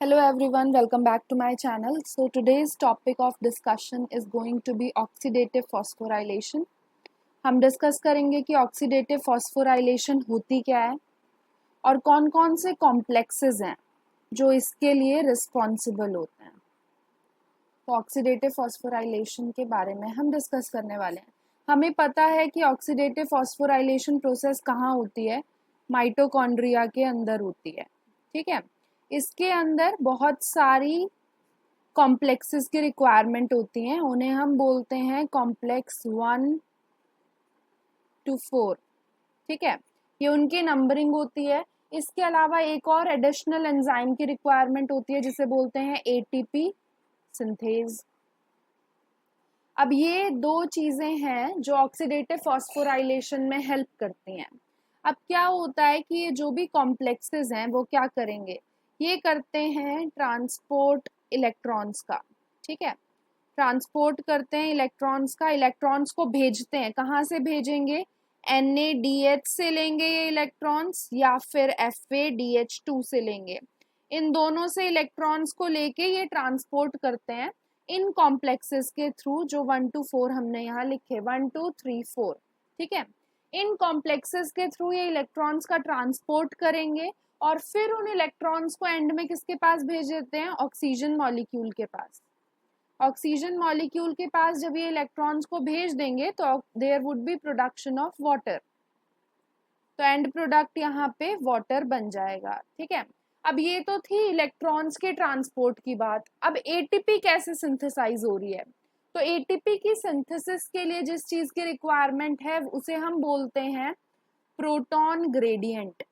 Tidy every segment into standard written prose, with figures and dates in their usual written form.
Hello everyone, welcome back to my channel. So today's topic of discussion is going to be oxidative phosphorylation. हम discuss करेंगे कि oxidative phosphorylation होती क्या है और कौन कौन से कॉम्प्लेक्सेस हैं जो इसके लिए रिस्पॉन्सिबल होते हैं। तो ऑक्सीडेटिव फॉस्फोराइलेशन के बारे में हम डिस्कस करने वाले हैं। हमें पता है कि ऑक्सीडेटिव फॉस्फोराइलेशन प्रोसेस कहाँ होती है, माइटोकॉन्ड्रिया के अंदर होती है। ठीक है, इसके अंदर बहुत सारी कॉम्प्लेक्सेस की रिक्वायरमेंट होती हैं, उन्हें हम बोलते हैं कॉम्प्लेक्स 1 to 4। ठीक है, ये उनकी नंबरिंग होती है। इसके अलावा एक और एडिशनल एंजाइम की रिक्वायरमेंट होती है जिसे बोलते हैं एटीपी सिंथेज। अब ये दो चीजें हैं जो ऑक्सीडेटिव फॉस्फोराइलेशन में हेल्प करती हैं। अब क्या होता है कि ये जो भी कॉम्प्लेक्सेस हैं वो क्या करेंगे, ये करते हैं ट्रांसपोर्ट इलेक्ट्रॉन्स का। ठीक है, ट्रांसपोर्ट करते हैं इलेक्ट्रॉन्स का, इलेक्ट्रॉन्स को भेजते हैं। कहाँ से भेजेंगे, NaDH से लेंगे ये इलेक्ट्रॉन्स या फिर FaDH2 से लेंगे। इन दोनों से इलेक्ट्रॉन्स को लेके ये ट्रांसपोर्ट करते हैं इन कॉम्प्लेक्सेस के थ्रू, जो 1 to 4 हमने यहाँ लिखे, 1 2 3 4। ठीक है, इन कॉम्प्लेक्सेस के थ्रू ये इलेक्ट्रॉन्स का ट्रांसपोर्ट करेंगे और फिर उन इलेक्ट्रॉन्स को एंड में किसके पास भेज देते हैं, ऑक्सीजन मॉलिक्यूल के पास। ऑक्सीजन मॉलिक्यूल के पास जब ये इलेक्ट्रॉन्स को भेज देंगे तो there would be production of water, तो एंड प्रोडक्ट यहाँ पे वाटर बन जाएगा। ठीक है, अब ये तो थी इलेक्ट्रॉन्स के ट्रांसपोर्ट की बात। अब एटीपी कैसे सिंथेसाइज हो रही है, तो एटीपी की सिंथेसिस के लिए जिस चीज की रिक्वायरमेंट है उसे हम बोलते हैं प्रोटॉन ग्रेडियंट।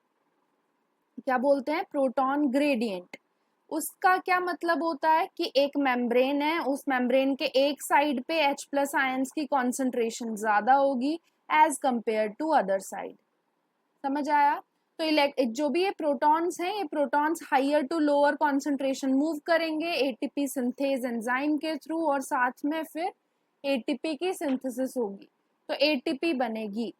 क्या बोलते हैं, प्रोटॉन ग्रेडियंट। उसका क्या मतलब होता है कि एक मेम्ब्रेन है, उस मेम्ब्रेन के एक साइड पे H+ आयंस की कॉन्सेंट्रेशन ज्यादा होगी as compare to other side. समझ आया? तो जो भी ये प्रोटॉन्स हैं, ये protons higher to lower concentration move करेंगे एटीपी सिंथेज एंजाइम के थ्रू, और साथ में फिर एटीपी की सिंथेसिस होगी तो एटीपी बनेगी।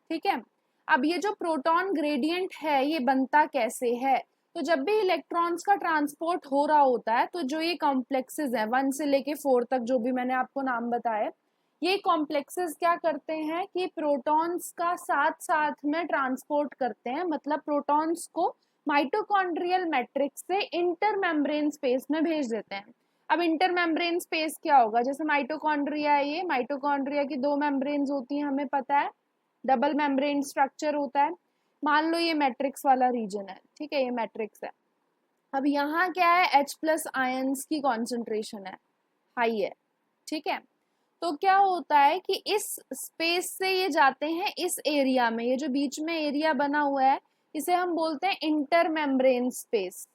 ठीक है, अब ये जो प्रोटॉन ग्रेडियंट है ये बनता कैसे है, तो जब भी इलेक्ट्रॉन्स का ट्रांसपोर्ट हो रहा होता है तो जो ये कॉम्प्लेक्सेस हैं 1 से लेके 4 तक, जो भी मैंने आपको नाम बताए, ये कॉम्प्लेक्सेस क्या करते हैं कि प्रोटॉन्स का साथ साथ में ट्रांसपोर्ट करते हैं, मतलब प्रोटॉन्स को माइटोकॉन्ड्रियल मैट्रिक्स से इंटर मेम्ब्रेन स्पेस में भेज देते हैं। अब इंटर मेम्ब्रेन स्पेस क्या होगा, जैसे माइटोकॉन्ड्रिया है, ये माइटोकॉन्ड्रिया की 2 मेम्ब्रेन्स होती हैं, हमें पता है डबल मेम्ब्रेन स्ट्रक्चर होता है। मान लो ये मैट्रिक्स वाला रीजन है। ठीक है, ये मैट्रिक्स है। अब यहाँ क्या है, H+ आयंस की कॉन्सेंट्रेशन है, हाई है। ठीक है, तो क्या होता है कि इस स्पेस से ये जाते हैं इस एरिया में, ये जो बीच में एरिया बना हुआ है इसे हम बोलते हैं इंटर मेम्ब्रेन स्पेस।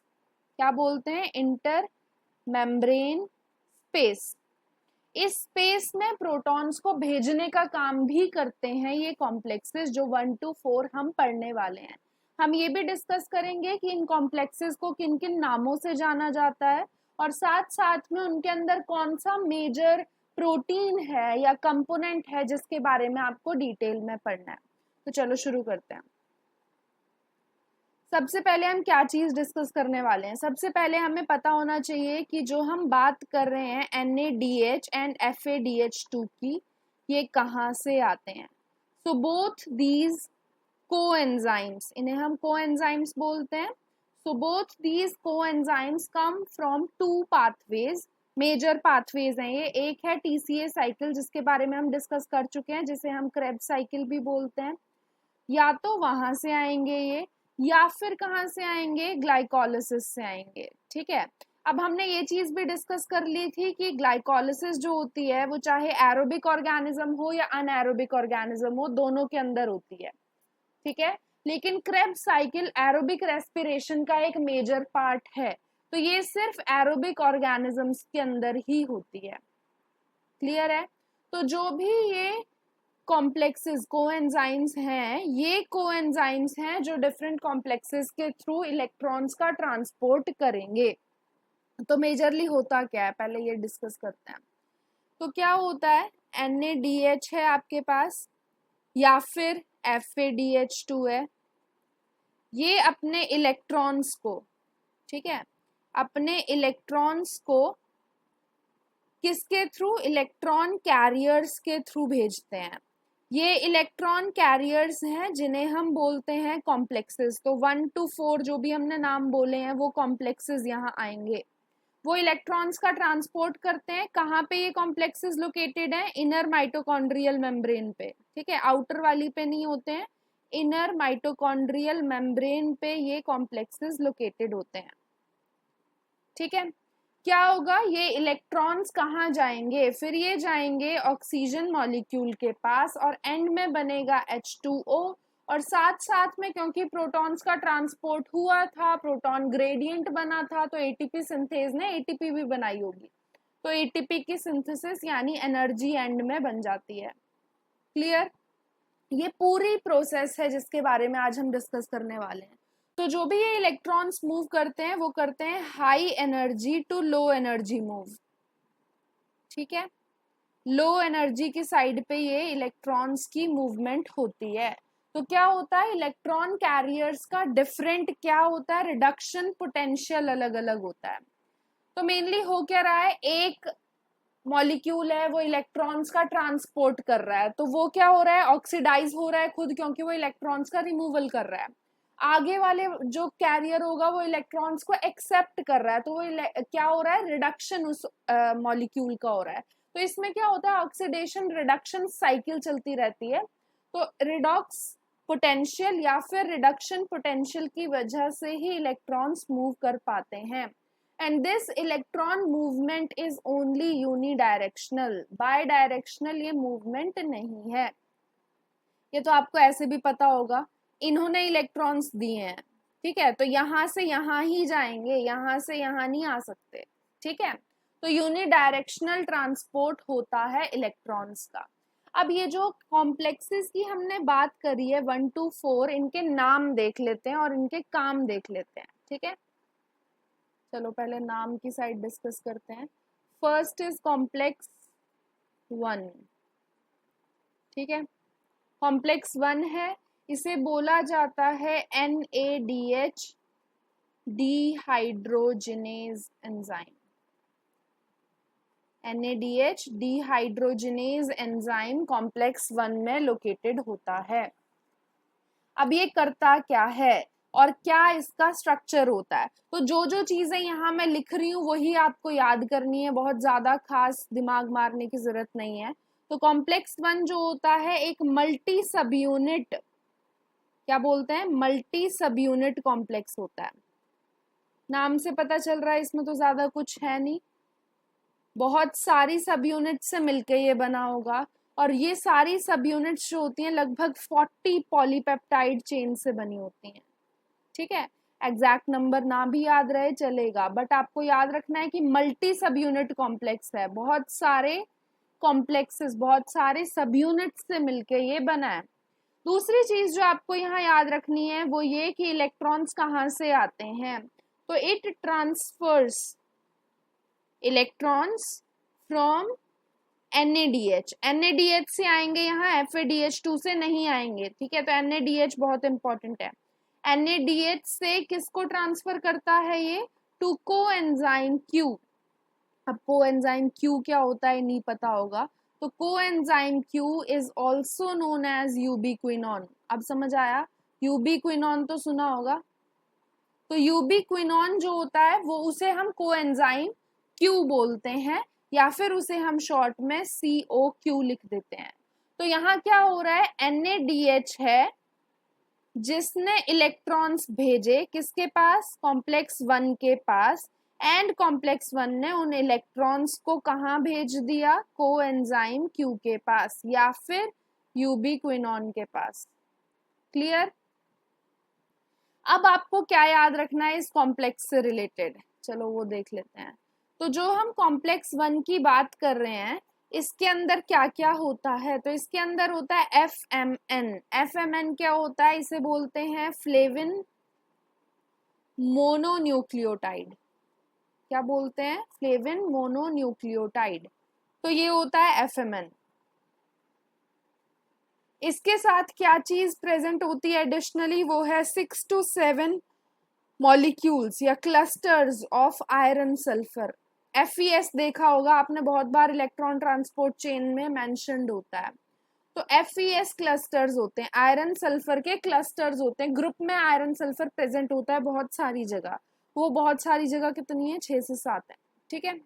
क्या बोलते हैं, इंटर मेम्ब्रेन स्पेस। इस स्पेस में प्रोटॉन्स को भेजने का काम भी करते हैं ये कॉम्प्लेक्सेस जो 1 to 4 हम पढ़ने वाले हैं। हम ये भी डिस्कस करेंगे कि इन कॉम्प्लेक्सेस को किन किन नामों से जाना जाता है और साथ साथ में उनके अंदर कौन सा मेजर प्रोटीन है या कंपोनेंट है जिसके बारे में आपको डिटेल में पढ़ना है। तो चलो शुरू करते हैं। सबसे पहले हम क्या चीज डिस्कस करने वाले हैं, सबसे पहले हमें पता होना चाहिए कि जो हम बात कर रहे हैं NaDH एंड FaDH2 की, ये कहाँ से आते हैं। सो बोथ दीज कोएंजाइम्स, इन्हें हम कोएंजाइम्स बोलते हैं। So both these coenzymes come from 2 pathways, major pathways हैं ये। एक है TCA साइकिल जिसके बारे में हम डिस्कस कर चुके हैं, जिसे हम क्रेब्स साइकिल भी बोलते हैं। या तो वहां से आएंगे ये, या फिर कहाँ से आएंगे, ग्लाइकोलिसिस से आएंगे। ठीक है, अब हमने ये चीज भी डिस्कस कर ली थी कि ग्लाइकोलिसिस जो होती है वो चाहे एरोबिक ऑर्गेनिज्म हो या अनएरोबिक ऑर्गेनिज्म हो, दोनों के अंदर होती है। ठीक है, लेकिन क्रेब्स साइकिल एरोबिक रेस्पिरेशन का एक मेजर पार्ट है, तो ये सिर्फ एरोबिक ऑर्गेनिजम्स के अंदर ही होती है। क्लियर है? तो जो भी ये कॉम्प्लेक्सेस कोएंजाइम्स हैं, ये कोएंजाइम्स हैं जो डिफरेंट कॉम्प्लेक्सेस के थ्रू इलेक्ट्रॉन्स का ट्रांसपोर्ट करेंगे। तो मेजरली होता क्या है, पहले ये डिस्कस करते हैं। तो क्या होता है, NaDH है आपके पास या फिर FaDH2 है, ये अपने इलेक्ट्रॉन्स को, ठीक है, अपने इलेक्ट्रॉन्स को किसके थ्रू, इलेक्ट्रॉन कैरियर्स के थ्रू भेजते हैं। ये इलेक्ट्रॉन कैरियर्स हैं जिन्हें हम बोलते हैं कॉम्प्लेक्सेस। तो 1 to 4 जो भी हमने नाम बोले हैं वो कॉम्प्लेक्सेस यहाँ आएंगे। वो इलेक्ट्रॉन्स का ट्रांसपोर्ट करते हैं। कहाँ पे ये कॉम्प्लेक्सेस लोकेटेड हैं, इनर माइटोकॉन्ड्रियल मेम्ब्रेन पे, ठीक है, आउटर वाली पे नहीं होते हैं, इनर माइटोकॉन्ड्रियल मेम्ब्रेन पे ये कॉम्प्लेक्सेस लोकेटेड होते हैं। ठीक है, क्या होगा, ये इलेक्ट्रॉन्स कहाँ जाएंगे, फिर ये जाएंगे ऑक्सीजन मॉलिक्यूल के पास और एंड में बनेगा H2O। और साथ साथ में क्योंकि प्रोटॉन्स का ट्रांसपोर्ट हुआ था, प्रोटॉन ग्रेडियंट बना था, तो एटीपी सिंथेज ने एटीपी भी बनाई होगी, तो एटीपी की सिंथेसिस यानी एनर्जी एंड में बन जाती है। क्लियर, ये पूरी प्रोसेस है जिसके बारे में आज हम डिस्कस करने वाले हैं। तो जो भी ये इलेक्ट्रॉन्स मूव करते हैं वो करते हैं high energy to low energy move. ठीक है, लो एनर्जी की साइड पे ये इलेक्ट्रॉन्स की मूवमेंट होती है। तो क्या होता है, इलेक्ट्रॉन कैरियर्स का डिफरेंट क्या होता है, रिडक्शन पोटेंशियल अलग अलग होता है। तो मेनली हो क्या रहा है, एक मॉलिक्यूल है वो इलेक्ट्रॉन्स का ट्रांसपोर्ट कर रहा है, तो वो क्या हो रहा है, ऑक्सीडाइज हो रहा है खुद, क्योंकि वो इलेक्ट्रॉन्स का रिमूवल कर रहा है। आगे वाले जो कैरियर होगा वो इलेक्ट्रॉन्स को एक्सेप्ट कर रहा है, तो वो क्या हो रहा है, रिडक्शन उस मॉलिक्यूल का हो रहा है। तो इसमें क्या होता है, ऑक्सीडेशन रिडक्शन साइकिल चलती रहती है। तो रिडॉक्स पोटेंशियल या फिर रिडक्शन पोटेंशियल की वजह से ही इलेक्ट्रॉन्स मूव कर पाते हैं। And this electron movement is only unidirectional, bidirectional ये movement नहीं है। ये तो आपको ऐसे भी पता होगा, इन्होंने इलेक्ट्रॉन्स दिए हैं, ठीक है, तो यहां से यहां ही जाएंगे, यहां से यहां नहीं आ सकते। ठीक है, तो यूनिडायरेक्शनल ट्रांसपोर्ट होता है इलेक्ट्रॉन्स का। अब ये जो कॉम्प्लेक्सेस की हमने बात करी है 1 to 4, इनके नाम देख लेते हैं और इनके काम देख लेते हैं। ठीक है, चलो पहले नाम की साइड डिस्कस करते हैं। First is complex 1। ठीक है, कॉम्प्लेक्स 1 है, इसे बोला जाता है NADH dehydrogenase enzyme. NADH dehydrogenase enzyme complex 1 में लोकेटेड होता है। अब ये करता क्या है और क्या इसका स्ट्रक्चर होता है, तो जो जो चीजें यहाँ मैं लिख रही हूँ वही आपको याद करनी है, बहुत ज्यादा खास दिमाग मारने की जरूरत नहीं है। तो कॉम्प्लेक्स 1 जो होता है एक मल्टी सब यूनिट, क्या बोलते हैं, मल्टी सब यूनिट कॉम्प्लेक्स होता है। नाम से पता चल रहा है इसमें तो ज्यादा कुछ है नहीं, बहुत सारी सब यूनिट से मिलके ये बना होगा। और ये सारी सब यूनिट्स जो होती हैं लगभग 40 पॉलीपेप्टाइड चेन से बनी होती हैं। ठीक है, एग्जैक्ट नंबर ना भी याद रहे चलेगा, बट आपको याद रखना है कि मल्टी सब यूनिट कॉम्प्लेक्स है, बहुत सारे कॉम्प्लेक्सेस, बहुत सारे सब यूनिट्स से मिलके ये बना है। दूसरी चीज जो आपको यहाँ याद रखनी है वो ये कि इलेक्ट्रॉन्स कहाँ से आते हैं, तो it transfers electrons from NADH। NADH से आएंगे यहाँ, FADH2 से नहीं आएंगे। ठीक है, तो NADH बहुत इंपॉर्टेंट है। NADH से किसको ट्रांसफर करता है ये, टू कोएंजाइम Q। अब कोएंजाइम Q क्या होता है नहीं पता होगा, तो coenzyme Q is also known as ubiquinone. अब समझ आया, यूबिक्विनॉन तो सुना होगा, तो यूबिक्विनॉन जो होता है वो उसे हम कोएंजाइम Q बोलते हैं, या फिर उसे हम शॉर्ट में COQ लिख देते हैं। तो यहाँ क्या हो रहा है, NADH है जिसने इलेक्ट्रॉन्स भेजे किसके पास, कॉम्प्लेक्स 1 के पास, एंड कॉम्प्लेक्स 1 ने उन इलेक्ट्रॉन्स को कहाँ भेज दिया, कोएंजाइम Q के पास या फिर यूबिक्विनॉन के पास। क्लियर, अब आपको क्या याद रखना है इस कॉम्प्लेक्स से रिलेटेड, चलो वो देख लेते हैं। तो जो हम कॉम्प्लेक्स 1 की बात कर रहे हैं इसके अंदर क्या क्या होता है, तो इसके अंदर होता है FMN। FMN क्या होता है, इसे बोलते हैं फ्लेविन मोनोन्यूक्लियोटाइड। क्या बोलते हैं, फ्लेविन मोनोन्यूक्लियोटाइड, तो ये होता है FMN। इसके साथ क्या चीज प्रेजेंट होती है एडिशनली, वो है 6 to 7 मॉलिक्यूल्स या clusters of iron sulphur, FeS देखा होगा आपने, बहुत बार इलेक्ट्रॉन ट्रांसपोर्ट चेन में मेंशन्ड होता है। तो FeS क्लस्टर्स होते हैं, आयरन सल्फर के क्लस्टर्स होते हैं। ग्रुप में आयरन सल्फर प्रेजेंट होता है बहुत सारी जगह, वो बहुत सारी जगह कितनी है, 6 से 7 है। ठीक है,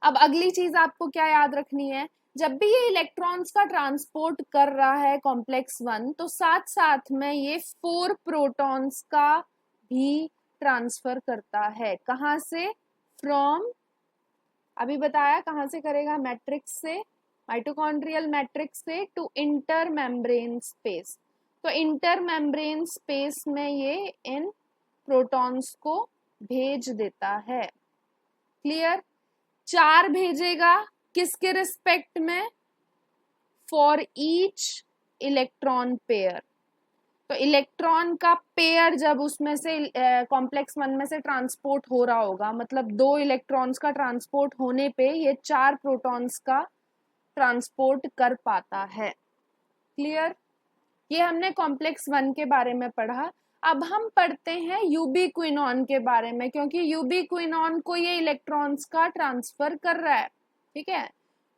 अब अगली चीज आपको क्या याद रखनी है, जब भी ये इलेक्ट्रॉन्स का ट्रांसपोर्ट कर रहा है कॉम्प्लेक्स 1, तो साथ साथ में ये 4 प्रोटॉन्स का भी ट्रांसफर करता है। कहां से, फ्रॉम, अभी बताया कहां से करेगा, मैट्रिक्स से, माइटोकॉन्ड्रियल मैट्रिक्स से टू इंटर मेम्ब्रेन स्पेस। तो इंटर मेम्ब्रेन स्पेस में ये इन प्रोटॉन्स को भेज देता है। क्लियर, 4 भेजेगा, किसके रिस्पेक्ट में, फॉर ईच इलेक्ट्रॉन पेयर। तो इलेक्ट्रॉन का पेयर जब उसमें से कॉम्प्लेक्स 1 में से ट्रांसपोर्ट हो रहा होगा, मतलब 2 इलेक्ट्रॉन्स का ट्रांसपोर्ट होने पे ये 4 प्रोटॉन्स का ट्रांसपोर्ट कर पाता है। क्लियर, ये हमने कॉम्प्लेक्स 1 के बारे में पढ़ा। अब हम पढ़ते हैं यूबिक्विनॉन के बारे में, क्योंकि यूबिक्विनॉन को ये इलेक्ट्रॉन्स का ट्रांसफर कर रहा है। ठीक है,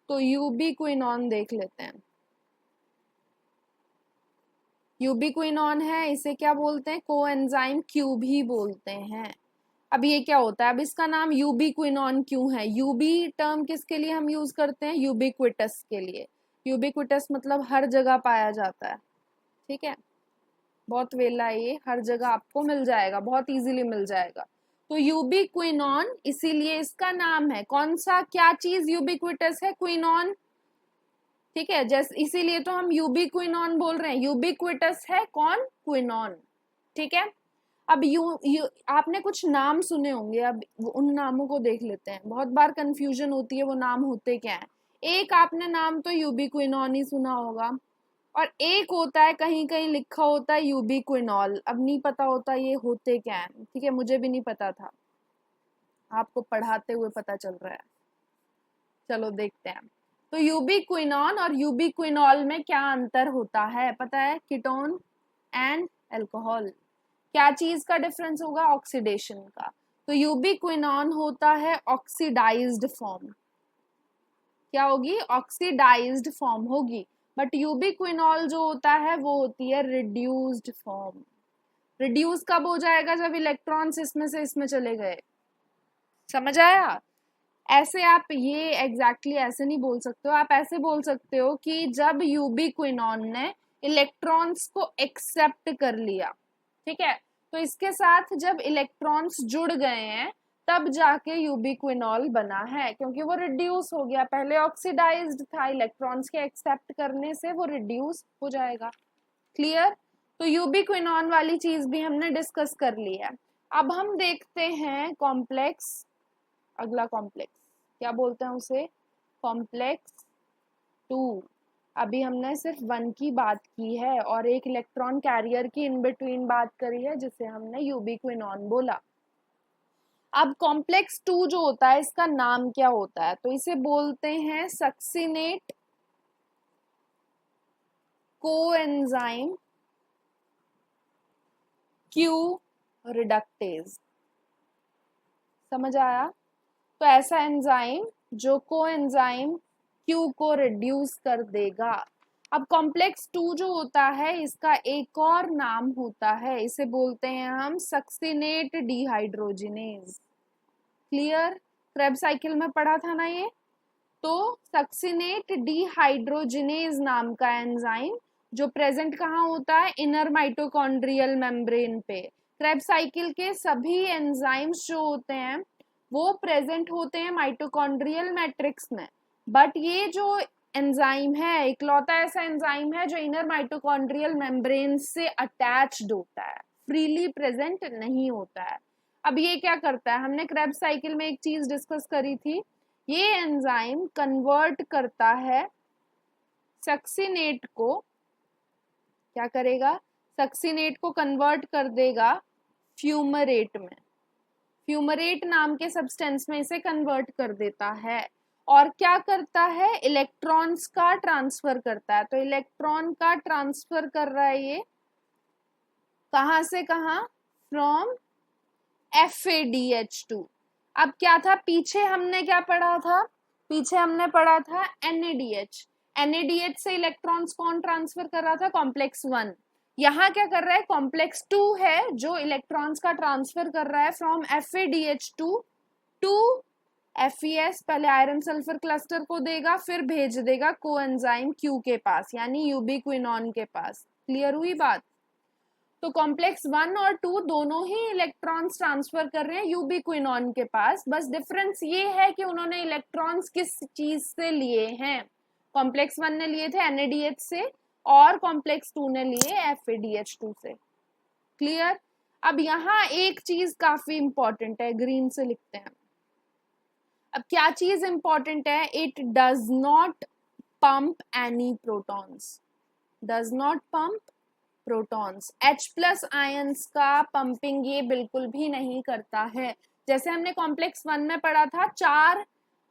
तो यूबिक्विनॉन देख लेते हैं। यूबिक्विनॉन है, इसे क्या बोलते हैं, कोएंजाइम क्यू भी बोलते हैं। अब ये क्या होता है, अब इसका नाम यूबिक्विनॉन क्यों है, यूबी टर्म किसके लिए हम यूज करते हैं, यूबिक्विटस के लिए। यूबिक्विटस मतलब हर जगह पाया जाता है। ठीक है, बहुत वेला है ये, हर जगह आपको मिल जाएगा, बहुत इजीली मिल जाएगा। तो यूबिक्विनॉन इसीलिए इसका नाम है। कौन सा, क्या चीज यूबिक्विटस है, क्विनॉन। ठीक है, जैसे इसीलिए तो हम यूबिक्विनॉन बोल रहे हैं, यूबिक्विटस है कौन, क्विनॉन। ठीक है, अब आपने कुछ नाम सुने होंगे, अब उन नामों को देख लेते हैं। बहुत बार कंफ्यूजन होती है वो नाम होते क्या है। एक आपने नाम तो यूबिक्विनॉन ही सुना होगा, और एक होता है कहीं कहीं लिखा होता है यूबिक्विनॉल, अब नहीं पता होता ये होते क्या है। ठीक है, मुझे भी नहीं पता था, आपको पढ़ाते हुए पता चल रहा है। चलो देखते हैं, तो यूबिक्विनॉन और यूबिक्विनॉल में क्या अंतर होता है, पता है, कीटोन एंड अल्कोहल। क्या चीज का डिफरेंस होगा, ऑक्सीडेशन का। तो यूबिक्विनॉन होता है ऑक्सीडाइज्ड फॉर्म, क्या होगी, ऑक्सीडाइज्ड फॉर्म होगी। बट यूबिक्विनॉल जो होता है वो होती है रिड्यूस्ड फॉर्म। रिड्यूस कब हो जाएगा, जब इलेक्ट्रॉन्स इसमें से इसमें चले गए। समझ आया, ऐसे आप ये एग्जैक्टली ऐसे नहीं बोल सकते हो, आप ऐसे बोल सकते हो कि जब यूबिक्विनॉन ने इलेक्ट्रॉन्स को एक्सेप्ट कर लिया, ठीक है, तो इसके साथ जब इलेक्ट्रॉन्स जुड़ गए हैं तब जाके यूबिक्विनॉल बना है, क्योंकि वो रिड्यूस हो गया, पहले ऑक्सीडाइज्ड था, इलेक्ट्रॉन्स के एक्सेप्ट करने से वो रिड्यूस हो जाएगा। क्लियर, तो यूबिक्विनॉन वाली चीज भी हमने डिस्कस कर ली है। अब हम देखते हैं कॉम्प्लेक्स, अगला कॉम्प्लेक्स क्या बोलते हैं उसे, कॉम्प्लेक्स 2। अभी हमने सिर्फ 1 की बात की है और एक इलेक्ट्रॉन कैरियर की इन बिटवीन बात करी है, जिसे हमने यूबिक्विनॉन बोला। अब कॉम्प्लेक्स 2 जो होता है इसका नाम क्या होता है, तो इसे बोलते हैं सक्सिनेट कोएंजाइम क्यू रिडक्टेज। समझ आया, तो ऐसा एंजाइम जो कोएंजाइम क्यू को रिड्यूस कर देगा। अब कॉम्प्लेक्स 2 जो होता है इसका एक और नाम होता है, इसे बोलते हैं हम succinate dehydrogenase. Clear, Krebs cycle में पढ़ा था ना ये। तो सक्सिनेट डिहाइड्रोजिनेज नाम का एंजाइम जो प्रेजेंट कहाँ होता है, इनर माइटोकॉन्ड्रियल मेम्ब्रेन पे। क्रेब साइकिल के सभी एंजाइम्स जो होते हैं वो प्रेजेंट होते हैं माइटोकॉन्ड्रियल मैट्रिक्स में, बट ये जो एंजाइम है इकलौता ऐसा एंजाइम है जो इनर माइटोकॉन्ड्रियल मेम्ब्रेन से अटैच्ड होता है, फ्रीली प्रेजेंट नहीं होता है। अब ये क्या करता है, हमने क्रेब साइकिल में एक चीज डिस्कस करी थी, ये एंजाइम कन्वर्ट करता है सक्सिनेट को, क्या करेगा, सक्सिनेट को कन्वर्ट कर देगा फ्यूमरेट में, फ्यूमरेट नाम के सब्सटेंस में इसे कन्वर्ट कर देता है, और क्या करता है, इलेक्ट्रॉन्स का ट्रांसफर करता है। तो इलेक्ट्रॉन का ट्रांसफर कर रहा है ये, कहां से कहां, फ्रॉम FADH2। अब क्या था पीछे हमने क्या पढ़ा था, पीछे हमने पढ़ा था NADH। NADH से इलेक्ट्रॉन्स कौन ट्रांसफर कर रहा था, कॉम्प्लेक्स 1। यहाँ क्या कर रहा है, कॉम्प्लेक्स 2 है जो इलेक्ट्रॉन्स का ट्रांसफर कर रहा है फ्रॉम FADH2 टू FES। पहले आयरन सल्फर क्लस्टर को देगा, फिर भेज देगा कोएंजाइम Q के पास, यानी यूबिक्विनोन के पास। क्लियर हुई बात। तो कॉम्प्लेक्स 1 और 2 दोनों ही इलेक्ट्रॉन्स ट्रांसफर कर रहे हैं यूबिक्विनोन के पास, बस डिफरेंस ये है कि उन्होंने इलेक्ट्रॉन्स किस चीज से लिए हैं। कॉम्प्लेक्स 1 ने लिए थे NADH से और कॉम्प्लेक्स 2 ने लिए FADH2 से। क्लियर। अब यहाँ एक चीज काफी इंपॉर्टेंट है, ग्रीन से लिखते हैं। अब क्या चीज इंपॉर्टेंट है, it does not pump any protons, does not pump protons. H+ ions का पंपिंग ये बिल्कुल भी नहीं करता है। जैसे हमने कॉम्प्लेक्स 1 में पढ़ा था 4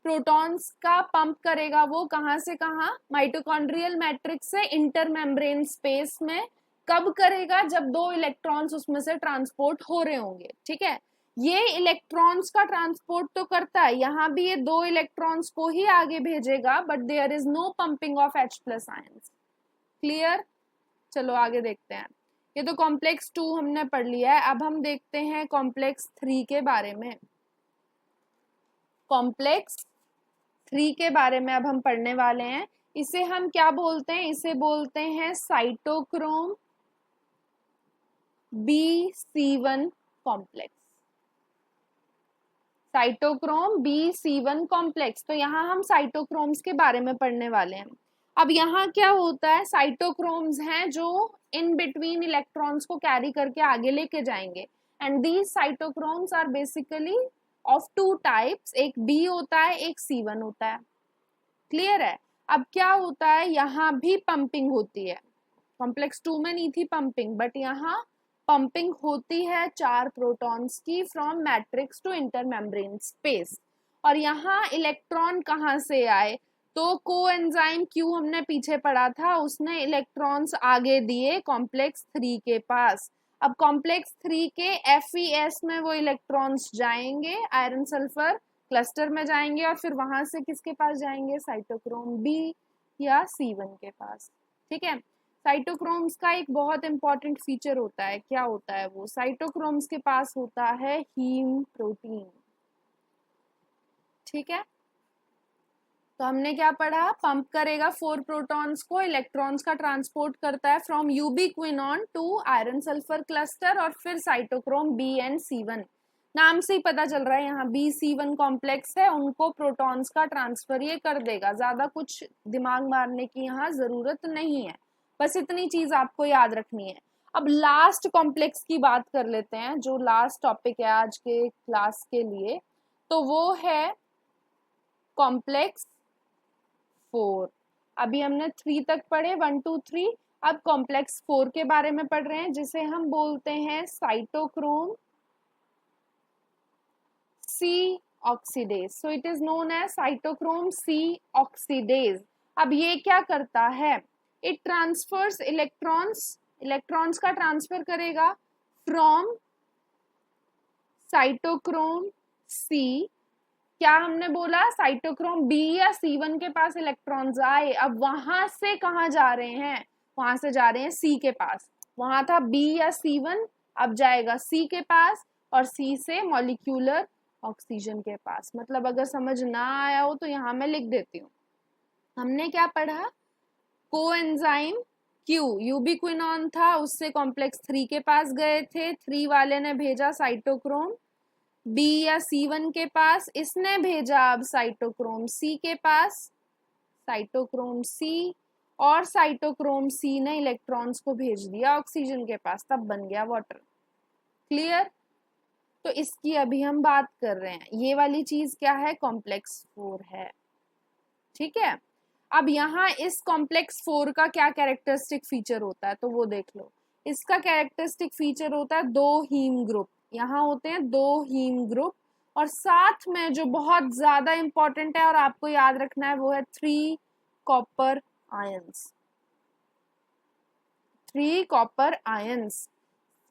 प्रोटॉन्स का पंप करेगा, वो कहां से कहां, माइटोकॉन्ड्रियल मैट्रिक्स से इंटरमेम्ब्रेन स्पेस में। कब करेगा, जब 2 इलेक्ट्रॉन्स उसमें से ट्रांसपोर्ट हो रहे होंगे। ठीक है, ये इलेक्ट्रॉन्स का ट्रांसपोर्ट तो करता है, यहाँ भी ये 2 इलेक्ट्रॉन्स को ही आगे भेजेगा, but there is no pumping of H+ ions. Clear. चलो आगे देखते हैं। ये तो कॉम्प्लेक्स 2 हमने पढ़ लिया है, अब हम देखते हैं कॉम्प्लेक्स 3 के बारे में। कॉम्प्लेक्स 3 के बारे में अब हम पढ़ने वाले हैं। इसे हम क्या बोलते हैं, इसे बोलते हैं cytochrome B/C1 complex. Cytochrome B/C1 complex. तो यहाँ हम साइटोक्रोम्स के बारे में पढ़ने वाले हैं। अब यहाँ क्या होता है, साइटोक्रोम्स हैं जो इन बिटवीन इलेक्ट्रॉन्स को कैरी करके आगे लेके जाएंगे। And these cytochromes are basically of 2 types, एक B होता है, एक C1 होता है। क्लियर है। अब क्या होता है, यहाँ भी पंपिंग होती है। कॉम्प्लेक्स 2 में नहीं थी पंपिंग, बट यहाँ पंपिंग होती है 4 प्रोटॉन्स की from matrix to intermembrane space. और यहाँ इलेक्ट्रॉन कहाँ से आए, तो कोएंजाइम Q हमने पीछे पढ़ा था, उसने इलेक्ट्रॉन्स आगे दिए कॉम्प्लेक्स 3 के पास। अब कॉम्प्लेक्स 3 के FES में वो इलेक्ट्रॉन्स जाएंगे, आयरन सल्फर क्लस्टर में जाएंगे, और फिर वहां से किसके पास जाएंगे, साइटोक्रोम B या C1 के पास। ठीक है। साइटोक्रोम्स का एक बहुत इंपॉर्टेंट फीचर होता है, क्या होता है वो, साइटोक्रोम्स के पास होता है हीम प्रोटीन। ठीक है। तो हमने क्या पढ़ा, पंप करेगा 4 प्रोटॉन्स को, इलेक्ट्रॉन्स का ट्रांसपोर्ट करता है from ubiquinone to iron sulphur cluster, और फिर साइटोक्रोम B एंड C1। नाम से ही पता चल रहा है यहाँ B/C1 कॉम्प्लेक्स है, उनको प्रोटॉन्स का ट्रांसफर ये कर देगा। ज्यादा कुछ दिमाग मारने की यहाँ जरूरत नहीं है, बस इतनी चीज आपको याद रखनी है। अब लास्ट कॉम्प्लेक्स की बात कर लेते हैं, जो लास्ट टॉपिक है आज के क्लास के लिए, तो वो है कॉम्प्लेक्स 4। अभी हमने 3 तक पढ़े, 1 2 3। अब कॉम्प्लेक्स 4 के बारे में पढ़ रहे हैं, जिसे हम बोलते हैं cytochrome C oxidase. So it is known as cytochrome C oxidase. अब ये क्या करता है, इट ट्रांसफर्स इलेक्ट्रॉन्स का ट्रांसफर करेगा फ्रॉम साइटोक्रोम C। क्या हमने बोला, साइटोक्रोम B या C1 के पास इलेक्ट्रॉन्स आए, अब वहां से कहाँ जा रहे हैं, वहां से जा रहे हैं C के पास। वहां था B या C1, अब जाएगा C के पास, और C से मॉलिक्यूलर ऑक्सीजन के पास। मतलब अगर समझ ना आया हो तो यहाँ मैं लिख देती हूँ। हमने क्या पढ़ा, कोएंजाइम Q यूबिक्विनोन था, उससे कॉम्प्लेक्स 3 के पास गए थे, 3 वाले ने भेजा साइटोक्रोम B या C1 के पास, इसने भेजा अब साइटोक्रोम C के पास, साइटोक्रोम C, और साइटोक्रोम C ने इलेक्ट्रॉन्स को भेज दिया ऑक्सीजन के पास, तब बन गया वाटर। क्लियर। तो इसकी अभी हम बात कर रहे हैं, ये वाली चीज क्या है, कॉम्प्लेक्स 4 है। ठीक है। अब यहाँ इस कॉम्प्लेक्स 4 का क्या कैरेक्टरिस्टिक फीचर होता है, तो वो देख लो। इसका कैरेक्टरिस्टिक फीचर होता है 2 हीम ग्रुप, यहाँ होते हैं 2 हीम ग्रुप, और साथ में जो बहुत ज्यादा इंपॉर्टेंट है और आपको याद रखना है, वो है 3 copper ions. 3 copper ions.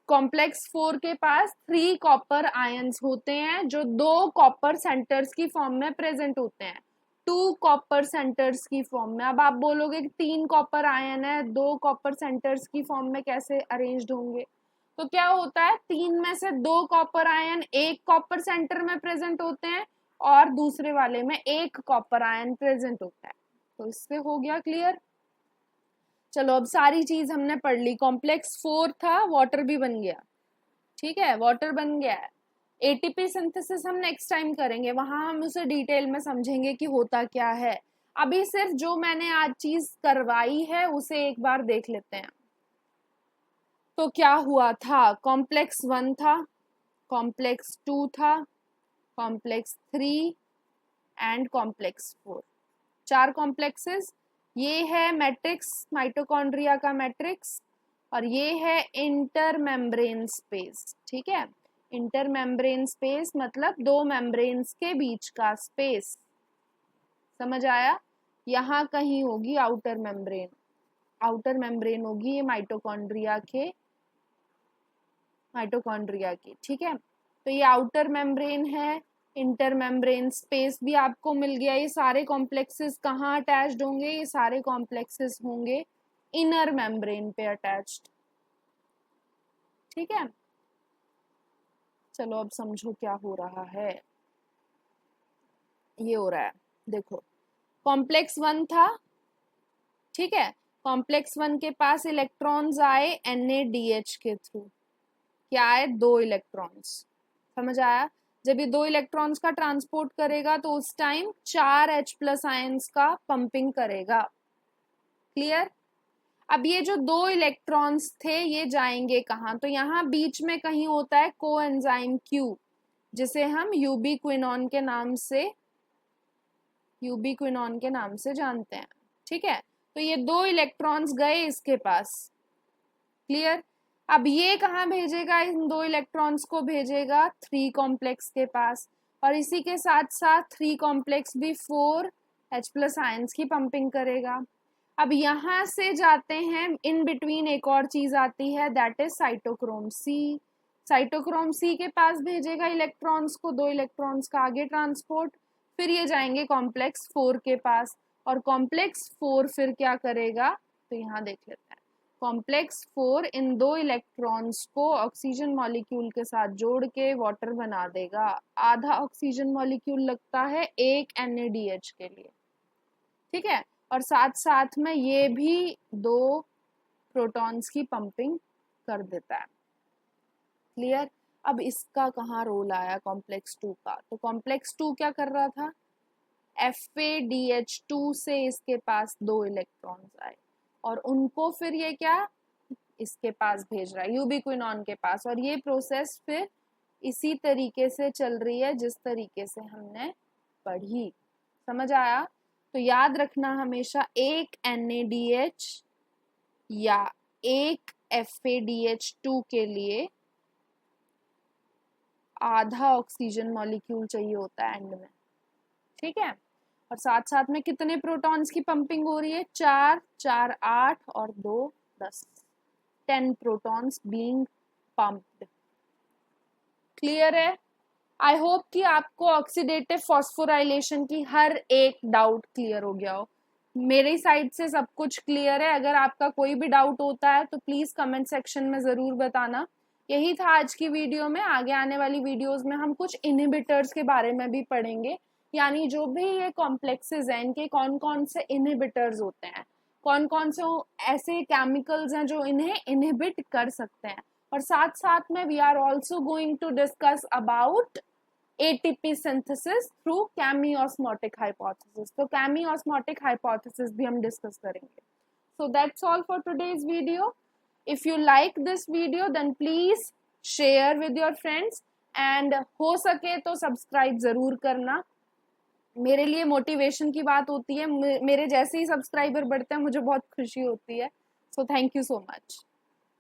Complex 4 के पास 3 कॉपर आयंस होते हैं जो 2 कॉपर सेंटर्स की फॉर्म में प्रेजेंट होते हैं, 2 कॉपर सेंटर्स की फॉर्म में। अब आप बोलोगे कि 3 कॉपर आयन है, 2 कॉपर सेंटर्स की फॉर्म में कैसे अरेंज्ड होंगे? तो क्या होता है, 3 में से 2 कॉपर आयन एक कॉपर सेंटर में प्रेजेंट होते हैं और दूसरे वाले में 1 कॉपर आयन प्रेजेंट होता है। तो इससे हो गया क्लियर। चलो अब सारी चीज हमने पढ़ ली। कॉम्प्लेक्स 4 था, वाटर भी बन गया, ठीक है, वाटर बन गया है। एटीपी सिंथेसिस हम नेक्स्ट टाइम करेंगे, वहां हम उसे डिटेल में समझेंगे कि होता क्या है। अभी सिर्फ जो मैंने आज चीज करवाई है उसे एक बार देख लेते हैं। तो क्या हुआ था, कॉम्प्लेक्स 1 था, कॉम्प्लेक्स 2 था, कॉम्प्लेक्स 3 एंड कॉम्प्लेक्स 4, 4 कॉम्प्लेक्सेस। ये है मैट्रिक्स, माइटोकॉन्ड्रिया का मैट्रिक्स, और ये है इंटरमेम्ब्रेन स्पेस, ठीक है। इंटरमेम्ब्रेन स्पेस मतलब 2 मेम्ब्रेन्स के बीच का स्पेस, समझ आया। यहाँ कहीं होगी आउटर मेम्ब्रेन, आउटर मेम्ब्रेन होगी ये माइटोकॉन्ड्रिया की, ठीक है। तो ये आउटर मेम्ब्रेन है, इंटर मेम्ब्रेन स्पेस भी आपको मिल गया। ये सारे कॉम्प्लेक्सेस कहाँ अटैच्ड होंगे, ये सारे कॉम्प्लेक्सेस होंगे इनर मेम्ब्रेन पे अटैच्ड, ठीक है। चलो अब समझो क्या हो रहा है। ये हो रहा है, देखो, कॉम्प्लेक्स 1 था, ठीक है। कॉम्प्लेक्स 1 के पास इलेक्ट्रॉन्स आए NaDH के थ्रू, क्या आए, 2 इलेक्ट्रॉन्स, समझ आया। जब ये 2 इलेक्ट्रॉन्स का ट्रांसपोर्ट करेगा तो उस टाइम 4 H+ आयंस का पंपिंग करेगा, क्लियर। अब ये जो 2 इलेक्ट्रॉन्स थे ये जाएंगे कहाँ, तो यहाँ बीच में कहीं होता है कोएंजाइम Q, जिसे हम यूबीक्विनॉन के नाम से जानते हैं, ठीक है। तो ये 2 इलेक्ट्रॉन्स गए इसके पास, क्लियर। अब ये कहाँ भेजेगा, इन 2 इलेक्ट्रॉन्स को भेजेगा 3 कॉम्प्लेक्स के पास, और इसी के साथ साथ 3 कॉम्प्लेक्स भी 4 H+ आयंस की पंपिंग करेगा। अब यहाँ से जाते हैं, इन बिटवीन एक और चीज आती है, that is cytochrome C। Cytochrome C के पास भेजेगा इलेक्ट्रॉन्स को, 2 इलेक्ट्रॉन्स का आगे ट्रांसपोर्ट, फिर ये जाएंगे कॉम्प्लेक्स 4 के पास, और कॉम्प्लेक्स 4 फिर क्या करेगा, तो यहाँ देख लेते हैं। कॉम्प्लेक्स 4 इन 2 इलेक्ट्रॉन्स को ऑक्सीजन मॉलिक्यूल के साथ जोड़ के वाटर बना देगा। आधा ऑक्सीजन मॉलिक्यूल लगता है एक NaDH के लिए, ठीक है, और साथ साथ में ये भी 2 प्रोटॉन्स की पंपिंग कर देता है, क्लियर। अब इसका कहाँ रोल आया कॉम्प्लेक्स 2 का, तो कॉम्प्लेक्स 2 क्या कर रहा था, FADH2 से इसके पास 2 इलेक्ट्रॉन्स आए और उनको फिर ये क्या इसके पास भेज रहा है, यूबिक्विनॉन के पास, और ये प्रोसेस फिर इसी तरीके से चल रही है जिस तरीके से हमने पढ़ी, समझ आया। तो याद रखना हमेशा एक NaDH या एक FADH2 के लिए आधा ऑक्सीजन मॉलिक्यूल चाहिए होता है एंड में, ठीक है। और साथ साथ में कितने प्रोटॉन्स की पंपिंग हो रही है, 4 4 8 और 2 10, 10 प्रोटॉन्स बीइंग पंप्ड, क्लियर है। आई होप कि आपको ऑक्सीडेटिव फॉस्फोराइलेशन की हर एक डाउट क्लियर हो गया हो। मेरी साइड से सब कुछ क्लियर है, अगर आपका कोई भी डाउट होता है तो प्लीज कमेंट सेक्शन में जरूर बताना। यही था आज की वीडियो में। आगे आने वाली वीडियोस में हम कुछ इनहिबिटर्स के बारे में भी पढ़ेंगे, यानी जो भी ये कॉम्प्लेक्सेस हैं इनके कौन कौन से इनहिबिटर्स होते हैं, कौन कौन से ऐसे केमिकल्स हैं जो इन्हें इनहिबिट कर सकते हैं, और साथ साथ में we are also going to discuss about ATP synthesis through chemiosmotic hypothesis। तो chemiosmotic hypothesis भी हम डिस्कस करेंगे। So that's all for today's video. If you like this video then please share with your friends and हो सके तो subscribe जरूर करना, मेरे लिए मोटिवेशन की बात होती है, मेरे जैसे ही सब्सक्राइबर बढ़ते हैं मुझे बहुत खुशी होती है। So thank you so much.